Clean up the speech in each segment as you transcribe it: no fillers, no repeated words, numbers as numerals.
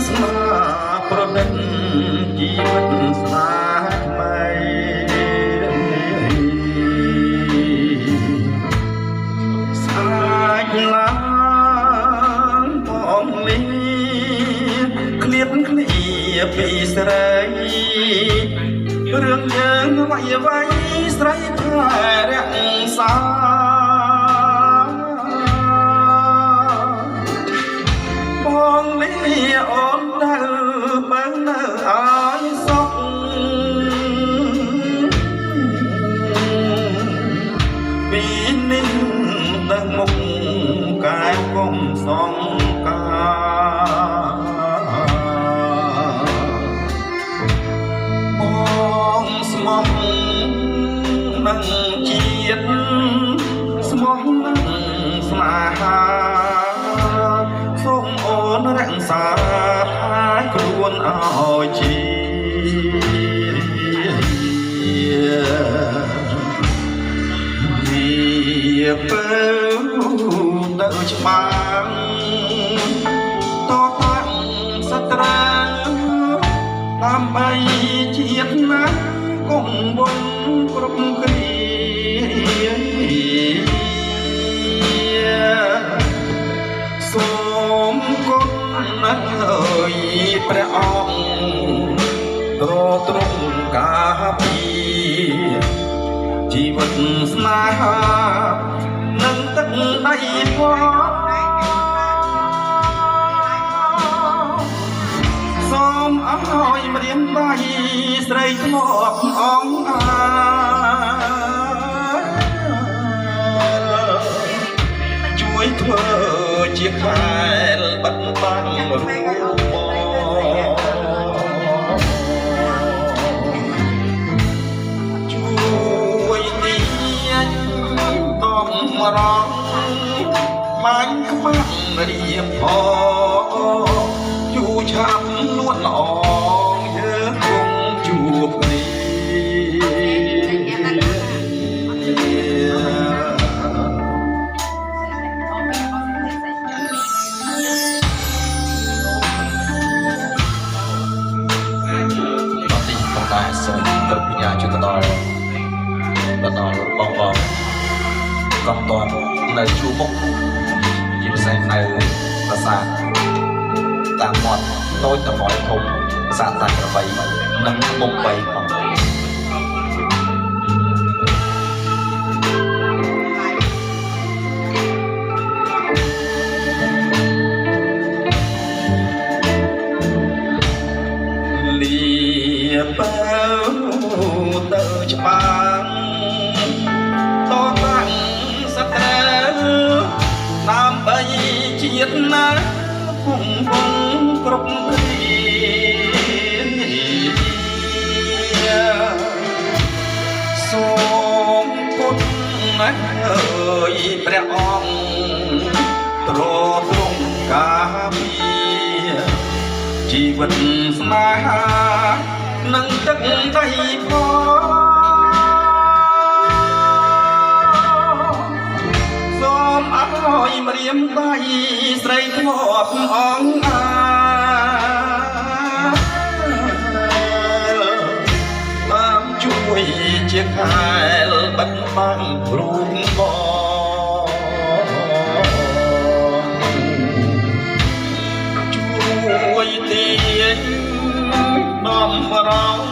ស្នាប្រដិតជីវិតស្នាថ្មីស្អាតឡើងបងលីឃ្លៀតឃ្លាពីស្រីរឿងយើងវាយវាយស្រីថារក្សាបងលីអូននៅបើនៅឲ្យសុខពីនេះទៅមុខកាយគុំសងបងស្មោះនឹងជាតិស្មោះនឹងស្នេហាសូមអូនរក្សាហើយខ្លួនឲ្យជាវាទៅច្បាំងតតាំងសត្រូវដើម្បីជាតិណាកុំវងគ្រប់គ្រាសូមគុណណាស់អើយព្រះអង្គទ្រទ្រង់ការពារជីវិតស្នេហានឹងទឹកដីផងសូមអើយម្រាមដៃស្រីធ្លាប់អងអាជួយធ្វើជាខែលបាត់បាំងរូបជួយទាញដំរងបាញ់ខ្មាំងរៀបផងជួឆាប់នួនល្អយើងគង់ជួបគ្នាតែសូមគ្រប់វិញ្ញាជួយទៅដល់បងកំតននៅជួរមុខជាពិសេសនៅប្រាសាទតាមមាត់តូចតំបន់ធំប្រាសាទតាក្របីនិងមុខបីផងបើទៅច្បាំងតតាំងសត្រូវដើម្បីជាតិណាគង់វងគ្រប់គ្រាសូមគុណណាស់អើយព្រះអង្គទ្រទ្រង់ការពារជីវិតស្នេហានឹងទឹកដីផងសូមអើយម្រាមដៃស្រីធ្លាប់អងអាតាមជួយជាខែលបាត់បាំងរូបបងជួយទាញដំរង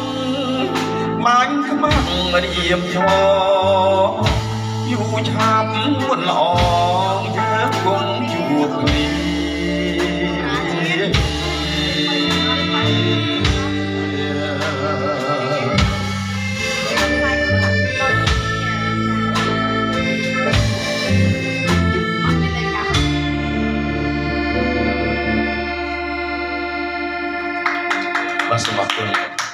បាញ់ខ្មាំងរៀបឈរយូរឆាប់នួនល្អយើងគង់ជួបគ្នាបាទសូមអរគុណ